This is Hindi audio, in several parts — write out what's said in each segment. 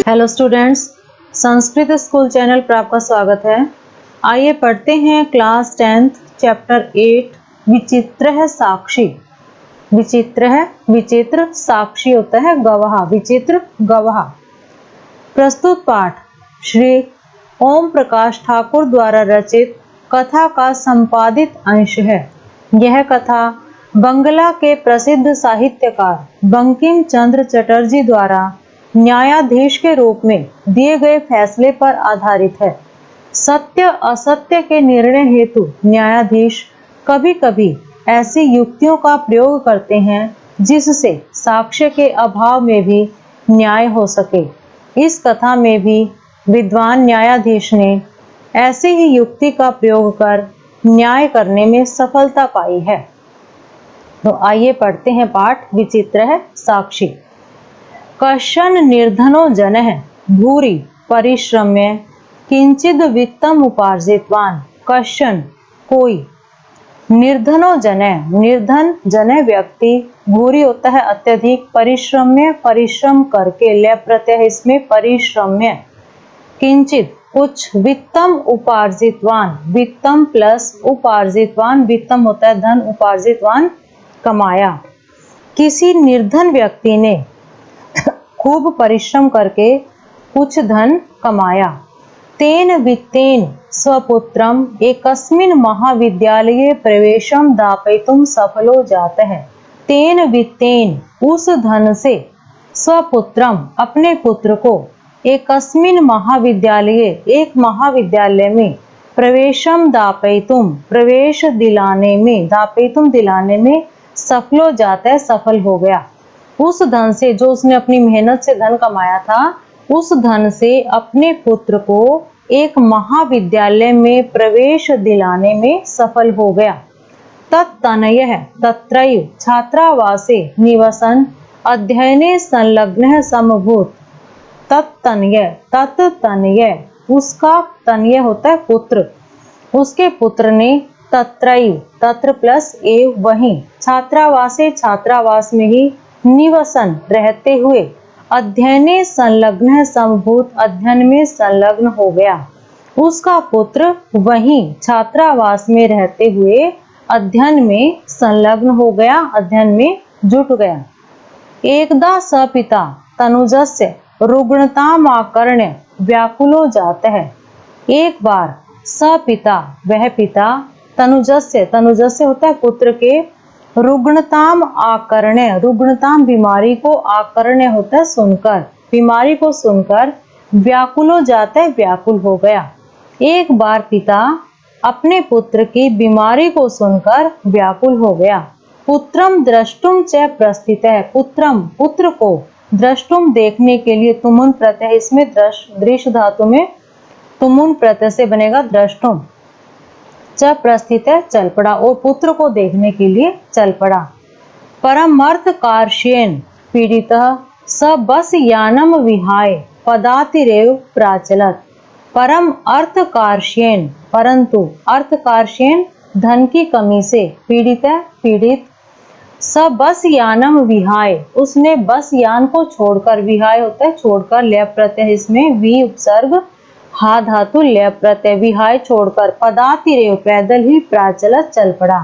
Hello students, Sanskrit school channel पर आपका स्वागत है। आइए पढ़ते हैं क्लास 10th चैप्टर 8 विचित्र है साक्षी। विचित्र है, विचित्र, साक्षी होता है गवाह, विचित्र गवाह। प्रस्तुत पाठ श्री ओम प्रकाश ठाकुर द्वारा रचित कथा का संपादित अंश है। यह कथा बंगला के प्रसिद्ध साहित्यकार बंकिम चंद्र चटर्जी द्वारा न्यायाधीश के रूप में दिए गए फैसले पर आधारित है। सत्य असत्य के निर्णय हेतु न्यायाधीश कभी कभी ऐसी युक्तियों का प्रयोग करते हैं जिससे साक्ष्य के अभाव में भी न्याय हो सके। इस कथा में भी विद्वान न्यायाधीश ने ऐसी ही युक्ति का प्रयोग कर न्याय करने में सफलता पाई है। तो आइए पढ़ते हैं पाठ विचित्र है साक्षी। कश्चन निर्धनो जनः भूरि परिश्रम्य किंचिद वित्तम उपार्जितवान। कश्चन कोई, निर्धनो जनः निर्धन, जनः व्यक्ति, भूरि होता है अत्यधिक, परिश्रम्य परिश्रम करके, लय प्रत्यय इसमें परिश्रम्य, किंचित कुछ, वित्तम उपार्जितवान, वित्तम प्लस उपार्जितवान, वित्तम होता है धन, उपार्जितवान कमाया। किसी निर्धन व्यक्ति ने खूब परिश्रम करके कुछ धन कमाया। तेन वित्तेन स्वपुत्रम एकस्मिन् महाविद्यालये प्रवेशम दापयितुम सफलो जातः। तेन वित्तेन उस धन से, स्वपुत्रम अपने पुत्र को, एकस्मिन् महाविद्यालये एक महाविद्यालय में, प्रवेशम दापयितुम प्रवेश दिलाने में, दापयितुम दिलाने में, सफलो जाता है सफल हो गया। उस धन से, जो उसने अपनी मेहनत से धन कमाया था, उस धन से अपने पुत्र को एक महाविद्यालय में प्रवेश दिलाने में सफल हो गया। तत्तनयः तत्रैव छात्रावासे निवसन अध्ययने संलग्नः समभूत। तत्तनय, तत्तनय उसका, तनय होता है पुत्र, उसके पुत्र ने, तत्रैव तत्र प्लस एव वहीं, छात्रावासे छात्रावास में ही, निवसन रहते हुए, अध्ययने संलग्न समभूत अध्ययन में संलग्न हो गया। उसका पुत्र वहीं छात्रावास में रहते हुए अध्ययन में संलग्न हो गया, अध्ययन में जुट गया। एकदा स पिता तनुजस्य रुग्णतामाकर्ण्य व्याकुलो जातः। एक बार स पिता वह पिता, तनुजस्य, तनुजस्य होता है पुत्र के, रुग्णताम आकर्ण्य, रुग्णताम बीमारी को, आकर्ण्य होता है सुनकर, बीमारी को सुनकर, व्याकुलो जाता है व्याकुल हो गया। एक बार पिता अपने पुत्र की बीमारी को सुनकर व्याकुल हो गया। पुत्रम द्रष्टुम च प्रस्थितः, पुत्रम पुत्र को, द्रष्टुम देखने के लिए, तुमुन प्रत्यय इसमें, दृश्य धातु में तुमुन प्रत्यय से बनेगा द्रष्टुम, च प्रस्थित है चल पड़ा, और पुत्र को देखने के लिए चल पड़ा। परमर्थ कार्ष्येन पीड़ितः स बस यानम विहाय पदातिरेव प्राचलत। परम अर्थ कार्ष्येन, परंतु अर्थ कार्ष्येन धन की कमी से, पीड़ित है पीड़ित, स बस यानम विहाय उसने बस यान को छोड़कर, विहाय होता है छोड़कर, लय प्रत्यय इसमें, वी उपसर्ग हा धातु, लय प्रत्यय, विहाय छोड़कर, पदातिरेव पैदल ही, प्राचलत चल पड़ा।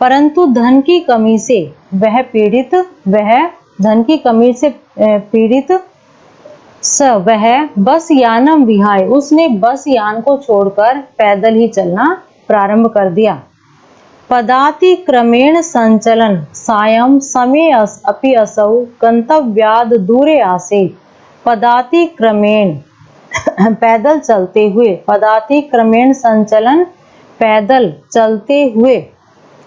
परंतु धन की कमी से वह पीड़ित, वह धन की कमी से पीड़ित, स वह बस यानम विहाय उसने बस यान को छोड़कर पैदल ही चलना प्रारंभ कर दिया। पदाति क्रमेण संचलन सायं समय अपि असौ गंतव्याद दूरे आसीत्। पदाति क्रमेण पैदल चलते हुए, पदाति क्रमेण संचलन पैदल चलते हुए,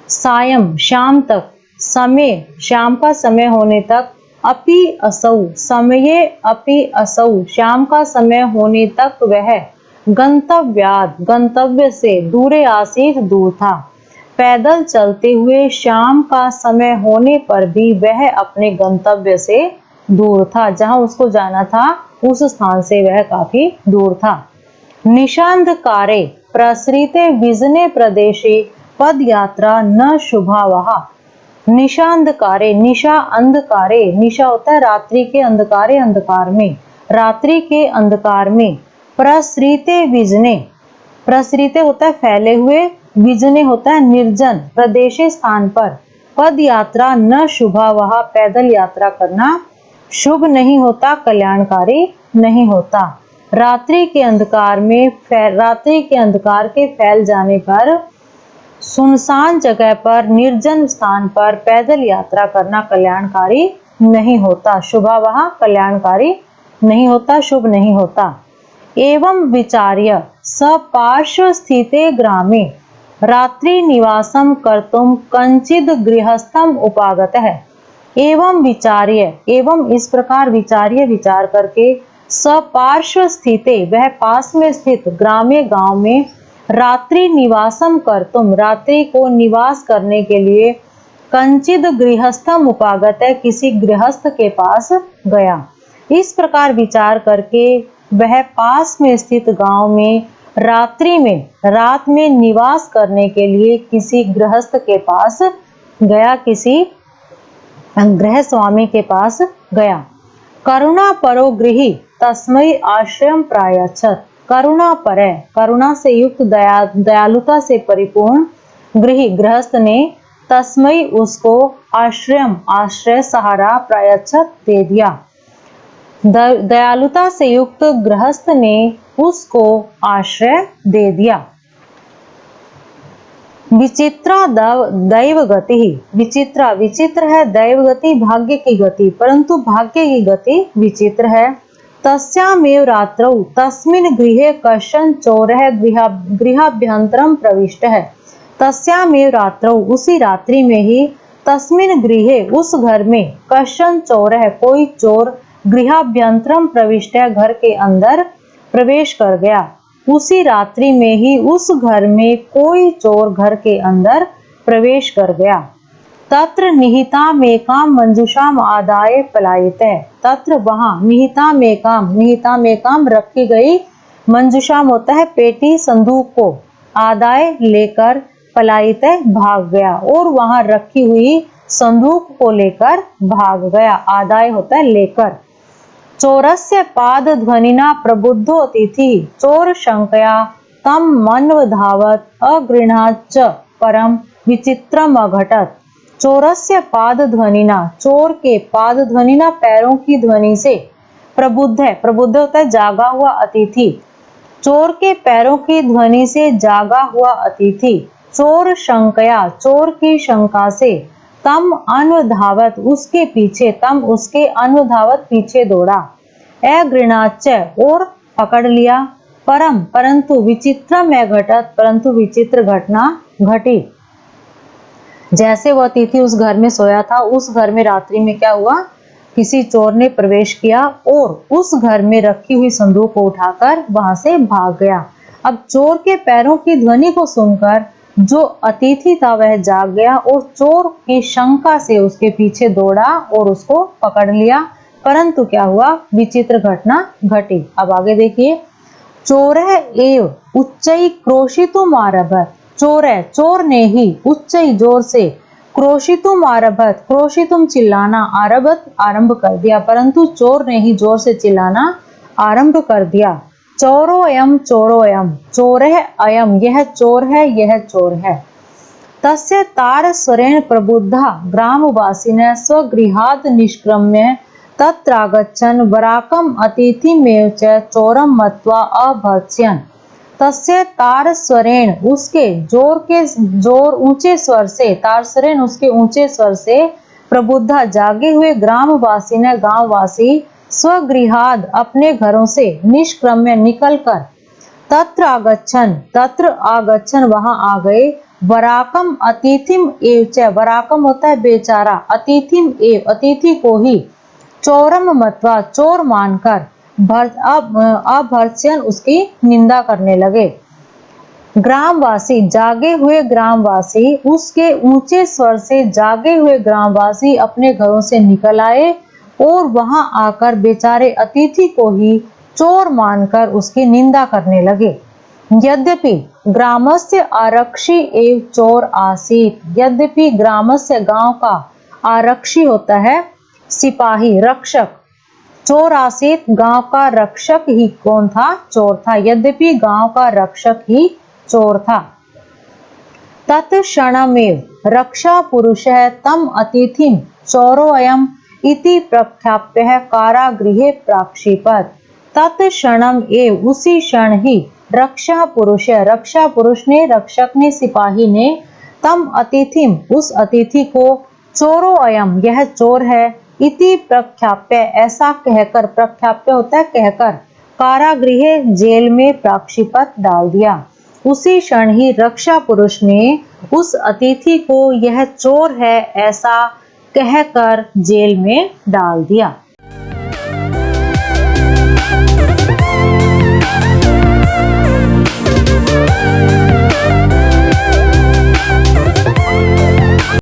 सायं शाम तक, समय शाम का समय होने तक, अपि असौ समये अपि असौ शाम का समय होने तक वह, गंतव्याद गंतव्य से, दूरे आसीत दूर था। पैदल चलते हुए शाम का समय होने पर भी वह अपने गंतव्य से दूर था, जहां उसको जाना था उस स्थान से वह काफी दूर था। निशांधकारे प्रसृते विजने प्रदेशे पद यात्रा न शुभावह। निशांधकारे, निशा अंधकारे, निशा होता है रात्रि के अंधकारे, अंधकार में, रात्रि के अंधकार में, प्रसृते विजने, प्रसृते होता है फैले हुए, विजने होता है निर्जन, प्रदेशे स्थान पर, पद यात्रा न शुभा, वहाँ पैदल यात्रा करना शुभ नहीं होता, कल्याणकारी नहीं होता। रात्रि के अंधकार में, रात्रि के अंधकार के फैल जाने पर, सुनसान जगह पर, निर्जन स्थान पर पैदल यात्रा करना कल्याणकारी नहीं होता, शुभा वहाँ कल्याणकारी नहीं होता, शुभ नहीं होता। एवं विचार्य सपार्श्व स्थिते ग्रामे रात्रि निवासम कर्तुम कंचिद गृहस्थम उपागतः। एवं विचार्य, एवं इस प्रकार विचार्य, विचार करके, सपार्श्व स्थिते वह पास में स्थित, ग्रामे गांव में, रात्रि निवासम कर्तुम रात्रि को निवास करने के लिए, कंचिद गृहस्थम उपागत है किसी गृहस्थ के पास गया। इस प्रकार विचार करके वह पास में स्थित गांव में रात्रि में, रात में निवास करने के लिए किसी गृहस्थ के पास गया, किसी गृह स्वामी के पास गया। करुणा परो गृही तस्मै आश्रयम प्रायच्छत। करुणा पर है, करुणा से युक्त, दयालुता से परिपूर्ण, गृही गृहस्थ ने, तस्मै उसको, आश्रयम आश्रय सहारा, प्रायच्छत दे दिया। दयालुता से युक्त गृहस्थ ने उसको आश्रय दे दिया। विचित्रा दैव गति, विचित्रा विचित्र है, दैव गति भाग्य की गति, परंतु भाग्य की गति विचित्र है। तस्यामेव रात्रौ तस्मिन् गृहे कश्चन चोरः गृहाभ्यंतरं प्रविष्टः। तस्यामेव रात्रौ उसी रात्रि में ही, तस्मिन् गृहे उस घर में, कश्चन चोरः कोई चोर, गृहाभ्यंतरम प्रविष्ट घर के अंदर प्रवेश कर गया। उसी रात्रि में ही उस घर में कोई चोर घर के अंदर प्रवेश कर गया। तत्र निहितामेकाम मंजुषाम आदाय पलायिते। तत्र वहाँ निहितामेकाम रखी गई, मंजुषाम होता है पेटी, संदूक को, आदाय लेकर, पलायिते भाग गया, और वहाँ रखी हुई संदूक को लेकर भाग गया। आदाय होता है लेकर। चोरस्य पाद ध्वनिना प्रबुद्धो अतिथि चोर शंकया तम मन्वधावत अगृह्णाच्च परम विचित्रम अघटत। चोरस्य पाद ध्वनिना, चोर के पाद ध्वनिना पैरों की ध्वनि से, प्रबुद्ध है, प्रबुद्ध होता है जागा हुआ अतिथि, चोर के पैरों की ध्वनि से जागा हुआ अतिथि, चोर शंकया चोर की शंका से, तम अन्वधावत उसके पीछे, तम उसके अन्वधावत पीछे दौड़ा, अगृह्णाच्च और पकड़ लिया, परम परंतु, विचित्रम घटत परंतु विचित्र घटना घटी। जैसे वह अतिथि उस घर में सोया था, उस घर में रात्रि में क्या हुआ, किसी चोर ने प्रवेश किया और उस घर में रखी हुई संदूक को उठाकर वहां से भाग गया। अब चोर के पैरों की ध्वनि को सुनकर जो अतिथि था वह जाग गया और चोर की शंका से उसके पीछे दौड़ा और उसको पकड़ लिया, परंतु क्या हुआ, विचित्र घटना घटी। अब आगे देखिए, चोरः एव उच्चै क्रोशितुम आरभत। चोर है, चोर ने ही उच्चै जोर से, क्रोशितुम आरभत, क्रोशितुम चिल्लाना, आरभत आरंभ कर दिया, परंतु चोर ने ही जोर से चिल्लाना आरंभ कर दिया। चोरोयम चोरोयम, चोर है अयम, यह चोर है, यह चोर है। तस्य तार स्वरेण प्रबुद्धा ग्रामवासिनः स्वगृहात् निष्क्रम्य तत्रागच्छन् वराकम अतिथिमेव च चोरम मत्वा अभत्स्यन्। तस्य तार स्वरेण, उसके जोर ऊंचे स्वर से, तार स्वरेण उसके ऊंचे स्वर से, प्रबुद्धा जागे हुए, ग्रामवासी ने गांववासी, स्वगृहाद अपने घरों से, निष्क्रम्य निकलकर, तत्र आगच्छन वहां आ गए, वराकम अतिथिम एव च, वराकम होता है बेचारा, अतिथिम एव अतिथि को ही, चोरम मत्वा चोर मानकर, अभर्त्स्यन् उसकी निंदा करने लगे। ग्रामवासी, जागे हुए ग्रामवासी, उसके ऊंचे स्वर से जागे हुए ग्रामवासी अपने घरों से निकल आए और वहां आकर बेचारे अतिथि को ही चोर मानकर उसकी निंदा करने लगे। यद्यपि ग्रामस्य आरक्षी एव चोर आसीत, यद्यपि ग्रामस्य गांव का आरक्षी होता है सिपाही, रक्षक, चोर आसित, गांव का रक्षक ही कौन था? चोर था। यद्यपि गांव का रक्षक ही चोर था। तत्क्षणमेव रक्षा पुरुषः तम अतिथिं चोरोऽयम् इति प्रख्याप्य कारागृहे प्राक्षिपत्। तत्क्षणम एव, उसी क्षण ही, रक्षा पुरुष ने, रक्षक ने, सिपाही ने, तम अतिथिम, उस अतिथि को, चोरोऽयम्, यह चोर है, इति प्रख्याप्य, ऐसा कहकर, प्रख्याप्य होता है कहकर, कारागृहे, जेल में, प्राक्षिपत, डाल दिया। उसी क्षण ही रक्षा पुरुष ने उस अतिथि को यह चोर है ऐसा कहकर जेल में डाल दिया।